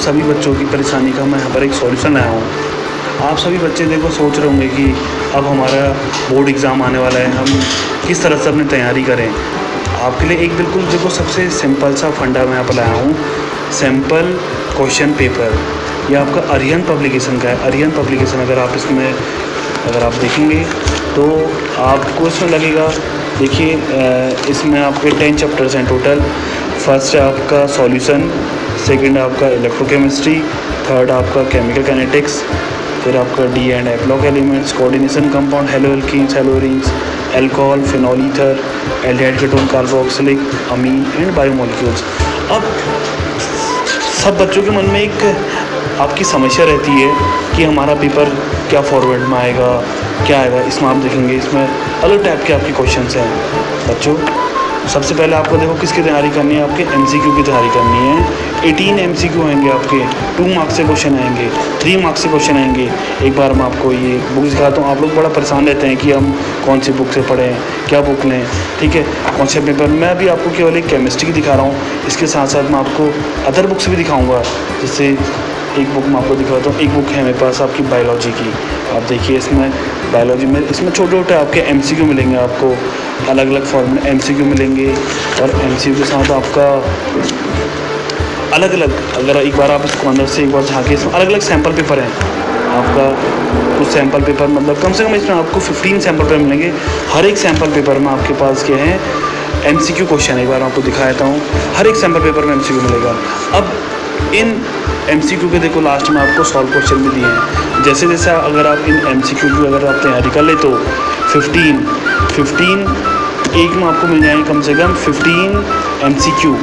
सभी बच्चों की परेशानी का मैं यहाँ पर एक सॉल्यूशन लाया हूँ। आप सभी बच्चे देखो सोच रहे होंगे कि अब हमारा बोर्ड एग्ज़ाम आने वाला है, हम किस तरह से अपनी तैयारी करें। आपके लिए एक बिल्कुल देखो सबसे सिंपल सा फंडा मैं यहाँ पर लाया हूँ, सिंपल क्वेश्चन पेपर। ये आपका अरिहंत पब्लिकेशन का है। अरिहंत पब्लिकेशन अगर आप देखेंगे तो आपको इसमें लगेगा, देखिए इसमें आपके 10 चैप्टर्स हैं टोटल। फर्स्ट है आपका सॉल्यूशन, सेकंड आपका इलेक्ट्रोकेमिस्ट्री, थर्ड आपका केमिकल काइनेटिक्स, फिर आपका D and F block elements, coordination compound, haloalkanes, haloarenes, alcohol, phenol ether, aldehyde ketone, carboxylic amine and biomolecules. अब सब बच्चों के मन में एक आपकी समस्या रहती है कि हमारा पेपर क्या फॉर्मेट में आएगा, क्या आएगा। इसमें आप देखेंगे इसमें अलग टाइप के आपके क्वेश्चंस हैं बच्चों। सबसे पहले आपको देखो किसकी तैयारी करनी है, आपके एमसीक्यू की तैयारी करनी है। 18 एमसीक्यू आएंगे आपके, 2 मार्क्स से क्वेश्चन आएंगे, 3 मार्क्स से क्वेश्चन आएंगे। एक बार मैं आपको ये बुक दिखाता हूँ। आप लोग बड़ा परेशान रहते हैं कि हम कौन सी बुक से पढ़ें, क्या बुक लें, ठीक है, कौन से पेपर। मैं अभी आपको केवल एक केमिस्ट्री की दिखा रहा हूँ, इसके साथ साथ मैं आपको अदर बुक्स भी दिखाऊँगा। जिससे एक बुक मैं आपको दिखाता हूँ, एक बुक है मेरे पास आपकी बायोलॉजी की। आप देखिए इसमें बायोलॉजी में इसमें छोटे छोटे आपके एमसीक्यू मिलेंगे, आपको अलग अलग फॉर्म में एमसीक्यू मिलेंगे। और एमसीक्यू के साथ आपका अलग अलग, अगर एक बार आप इसको अंदर से एक बार झाँके, इसमें अलग अलग सैम्पल पेपर हैं आपका। कुछ सैम्पल पेपर मतलब कम से कम इसमें आपको 15 सैम्पल पेपर मिलेंगे। हर एक सैम्पल पेपर में आपके पास क्या है, एमसीक्यू क्वेश्चन। एक बार आपको दिखा देता हूँ, हर एक सैम्पल पेपर में एमसीक्यू मिलेगा। अब इन एमसीक्यू के देखो लास्ट में आपको सॉल्व क्वेश्चन भी दिए हैं। जैसे जैसे अगर आप इन एमसीक्यू की अगर आप तैयारी कर ले तो 15 एक में आपको मिल जाएंगे कम से कम 15 एमसीक्यू,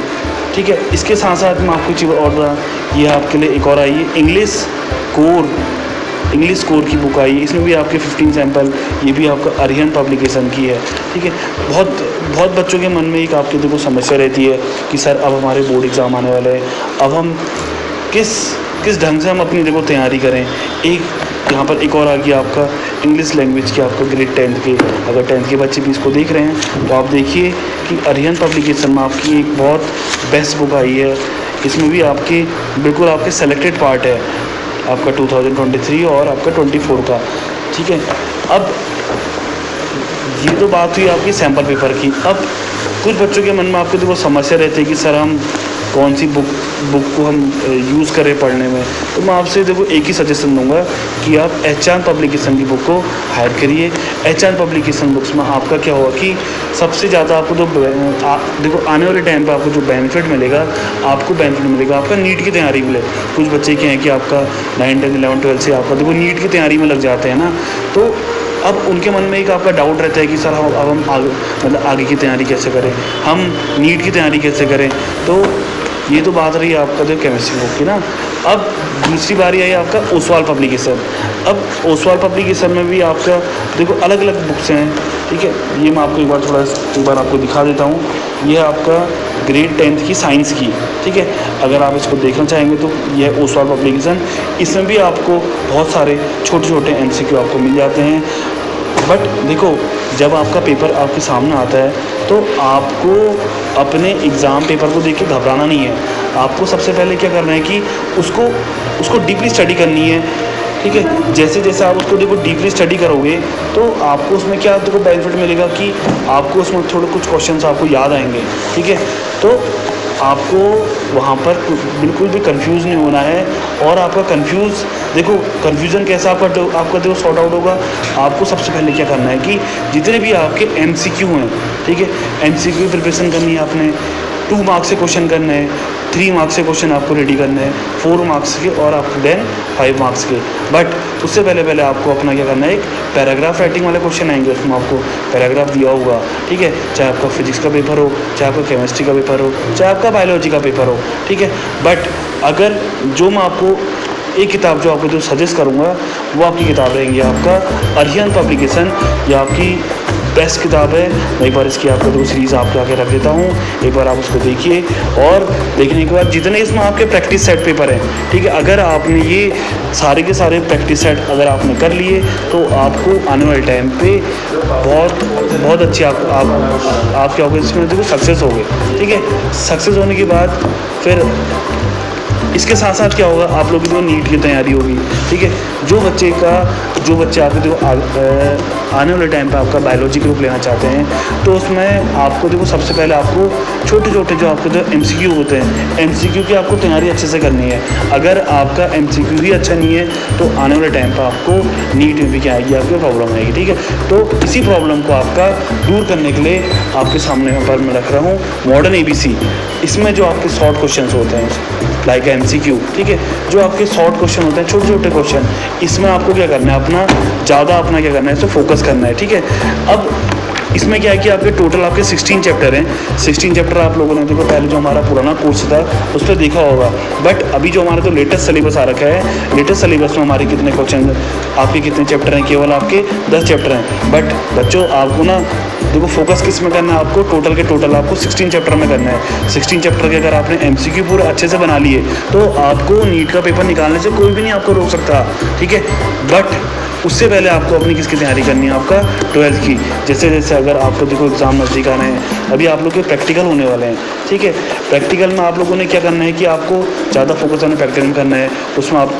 ठीक है। इसके साथ साथ में आपको चीज़ और ये आपके लिए एक और आई है, इंग्लिश कोर की बुक आई है। इसमें भी आपके 15 सैम्पल, ये भी आपका अरिहंत पब्लिकेशन की है, ठीक है। बहुत बच्चों के मन में एक आपकी देखो समस्या रहती है कि सर अब हमारे बोर्ड एग्ज़ाम आने वाले हैं, अब हम किस ढंग से हम अपनी देखो तैयारी करें। एक यहाँ पर एक और आ गया आपका इंग्लिश लैंग्वेज की, आपका ग्रेड 10 के, अगर 10th के बच्चे भी इसको देख रहे हैं तो आप देखिए कि अरिहंत पब्लिकेशन में आपकी एक बहुत बेस्ट बुक आई है। इसमें भी आपके बिल्कुल आपके सेलेक्टेड पार्ट है आपका 2023 और आपका 24 का, ठीक है। अब ये तो बात हुई आपकी सैम्पल पेपर की। अब कुछ बच्चों के मन में आपको देखो समस्या रहती है कि सर हम कौन सी बुक को हम यूज़ करें पढ़ने में। तो मैं आपसे देखो एक ही सजेशन दूंगा कि आप एचआर पब्लिकेशन की बुक को हायर करिए। एचआर पब्लिकेशन बुक्स में आपका क्या होगा कि सबसे ज़्यादा आपको तो देखो आने वाले टाइम पर आपको जो बेनिफिट मिलेगा, आपका नीट की तैयारी में। कुछ बच्चे क्या हैं कि आपका 9, 10, 11, 12 से आपका देखो नीट की तैयारी में लग जाते हैं ना, तो अब उनके मन में एक आपका डाउट रहता है कि सर हम आगे की तैयारी कैसे करें, हम नीट की तैयारी कैसे करें। तो ये तो बात रही आपका जो केमिस्ट्री बुक की ना। अब दूसरी बारी आई आपका ओसवाल पब्लिकेशन। अब ओसवाल पब्लिकेशन में भी आपका देखो अलग अलग बुक्स हैं, ठीक है। ये मैं आपको एक बार आपको दिखा देता हूँ। ये आपका ग्रेड 10th की साइंस की, ठीक है। अगर आप इसको देखना चाहेंगे तो यह ओसवाल पब्लिकेशन, इसमें भी आपको बहुत सारे छोटे छोटे एमसीक्यू आपको मिल जाते हैं। बट देखो जब आपका पेपर आपके सामने आता है तो आपको अपने एग्ज़ाम पेपर को देख के घबराना नहीं है। आपको सबसे पहले क्या करना है कि उसको डीपली स्टडी करनी है, ठीक है। जैसे जैसे आप उसको देखो डीपली स्टडी करोगे तो आपको उसमें क्या देखो बेनिफिट मिलेगा कि आपको उसमें थोड़े कुछ क्वेश्चंस आपको याद आएंगे, ठीक है। तो आपको वहाँ पर बिल्कुल भी कंफ्यूज नहीं होना है। और आपका कन्फ्यूज़न कैसा आपका देखो सॉर्ट आउट होगा। आपको सबसे पहले क्या करना है कि जितने भी आपके एमसीक्यू हैं, ठीक है, एमसीक्यू की प्रिपरेशन करनी है आपने। 2 मार्क्स से क्वेश्चन करने हैं, 3 मार्क्स से क्वेश्चन आपको रेडी करने हैं, 4 मार्क्स के और आपको देन 5 मार्क्स के। बट उससे पहले आपको अपना क्या करना है, एक पैराग्राफ राइटिंग वाले क्वेश्चन आएंगे, उसमें आपको पैराग्राफ दिया होगा, ठीक है। चाहे आपका फिजिक्स का पेपर हो, चाहे आपका केमिस्ट्री का पेपर हो, चाहे आपका बायोलॉजी का पेपर हो, ठीक है। बट अगर जो मैं आपको एक किताब जो आपको जो सजेस्ट करूँगा वो आपकी किताब रहेंगी आपका अरिहंत पब्लिकेशन। ये आपकी बेस्ट किताब है। मैं एक बार इसकी आपको 2 सीरीज़ आपके आगे रख देता हूँ, एक बार आप उसको देखिए। और देखने के बाद जितने इसमें आपके प्रैक्टिस सेट पेपर हैं, ठीक है, अगर आपने ये सारे के सारे प्रैक्टिस सेट अगर आपने कर लिए तो आपको आने वाले टाइम पे बहुत अच्छी आप क्या होगा इसमें देखो सक्सेस हो गए, ठीक है। सक्सेस होने के बाद फिर इसके साथ साथ क्या होगा, आप लोगों की जो नीट की तैयारी होगी, ठीक है, जो बच्चे आपके देखो आने वाले टाइम पे आपका बायोलॉजी ग्रुप लेना चाहते हैं, तो उसमें आपको देखो सबसे पहले आपको छोटे छोटे जो आपके जो MCQ होते हैं, MCQ की आपको तैयारी अच्छे से करनी है। अगर आपका MCQ ही अच्छा नहीं है तो आने वाले टाइम पर आपको नीट में भी क्या आएगी, आपको प्रॉब्लम आएगी, ठीक है। तो इसी प्रॉब्लम को आपका दूर करने के लिए आपके सामने यहाँ पर मैं रख रहा हूँ मॉडर्न ABC। इसमें जो आपके शॉर्ट क्वेश्चन होते हैं लाइक MCQ, ठीक है, जो आपके शॉर्ट क्वेश्चन होते हैं, छोटे छोटे क्वेश्चन, इसमें आपको क्या करना है, अपना क्या करना है, इस पर फोकस करना है, ठीक है। अब इसमें क्या है कि आपके टोटल आपके 16 चैप्टर हैं। 16 चैप्टर आप लोगों ने देखो पहले जो हमारा पुराना कोर्स था उस पर देखा होगा, बट अभी जो हमारा जो लेटेस्ट सिलेबस आ रखा है, लेटेस्ट सिलेबस में हमारे कितने क्वेश्चन, आपके कितने चैप्टर हैं, केवल आपके 10 चैप्टर हैं। बट बच्चों आपको ना देखो फोकस किस में करना है, आपको टोटल के टोटल आपको 16 चैप्टर में करना है। 16 चैप्टर के अगर आपने MCQ पूरे अच्छे से बना लिए तो आपको नीट का पेपर निकालने से कोई भी नहीं आपको रोक सकता, ठीक है। बट उससे पहले आपको अपनी किसकी तैयारी करनी है, आपका 12th की। जैसे जैसे अगर आपको देखो एग्ज़ाम नज़दीक आ रहे हैं, अभी आप लोग के प्रैक्टिकल होने वाले हैं, ठीक है। प्रैक्टिकल में आप लोगों ने क्या करना है कि आपको ज़्यादा फोकस अपने प्रैक्टिकल में करना है। उसमें आप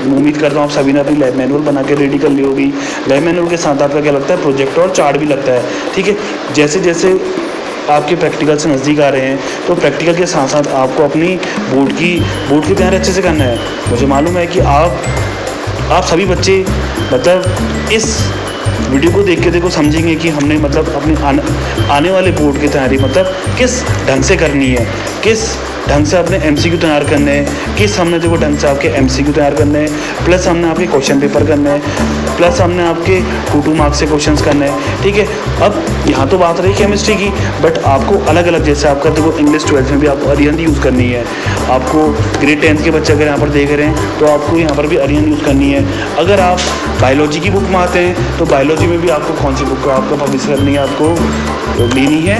उम्मीद करता हूँ आप सभी ने अपनी लैब मैनुअल बना के रेडी कर ली होगी। लैब मैनुअल के साथ आपका क्या लगता है, प्रोजेक्ट और चार्ट भी लगता है, ठीक है। जैसे जैसे आपके प्रैक्टिकल से नज़दीक आ रहे हैं तो प्रैक्टिकल के साथ साथ आपको अपनी बोर्ड की तैयारी अच्छे से करना है। मुझे मालूम है कि आप सभी बच्चे मतलब इस वीडियो को देख के देखो समझेंगे कि हमने मतलब अपने आने वाले बोर्ड की तैयारी मतलब किस ढंग से करनी है, किस ढंग से अपने MCQ तैयार करने हैं, किस हमने देखो ढंग से आपके MCQ तैयार करने हैं, प्लस हमने आपके क्वेश्चन पेपर करने हैं, प्लस हमने आपके 2 मार्क्स से क्वेश्चंस करने हैं, ठीक है। अब यहाँ तो बात रही केमिस्ट्री की, बट आपको अलग अलग जैसे आपका देखो इंग्लिश 12th में भी आपको अरिहंत यूज़ करनी है। आपको ग्रेड 10th के बच्चे अगर यहाँ पर देख रहे हैं तो आपको यहाँ पर भी अरिहंत यूज़ करनी है। अगर आप बायोलॉजी की बुक में आते हैं तो बायोलॉजी में भी आपको कौन सी बुक आपको पब्लिश करनी है, आपको लेनी है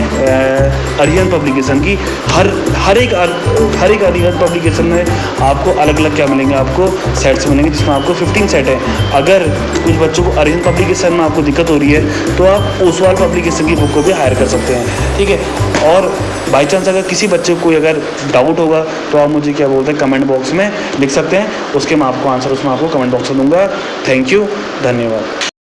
अरिहंत पब्लिकेशन की। हर एक अरिहंत पब्लिकेशन में आपको अलग अलग क्या मिलेंगे, आपको सेट्स मिलेंगे जिसमें आपको 15 सेट है। अगर कुछ बच्चों को अरिहंत पब्लिकेशन में आपको दिक्कत हो रही है तो आप ओसवाल पब्लिकेशन की बुक को भी हायर कर सकते हैं, ठीक है। और बाई चांस अगर किसी बच्चे को कोई अगर डाउट होगा तो आप मुझे क्या बोलते हैं कमेंट बॉक्स में लिख सकते हैं, उसके मैं आपको आंसर उसमें आपको कमेंट बॉक्स में दूंगा। थैंक यू, धन्यवाद।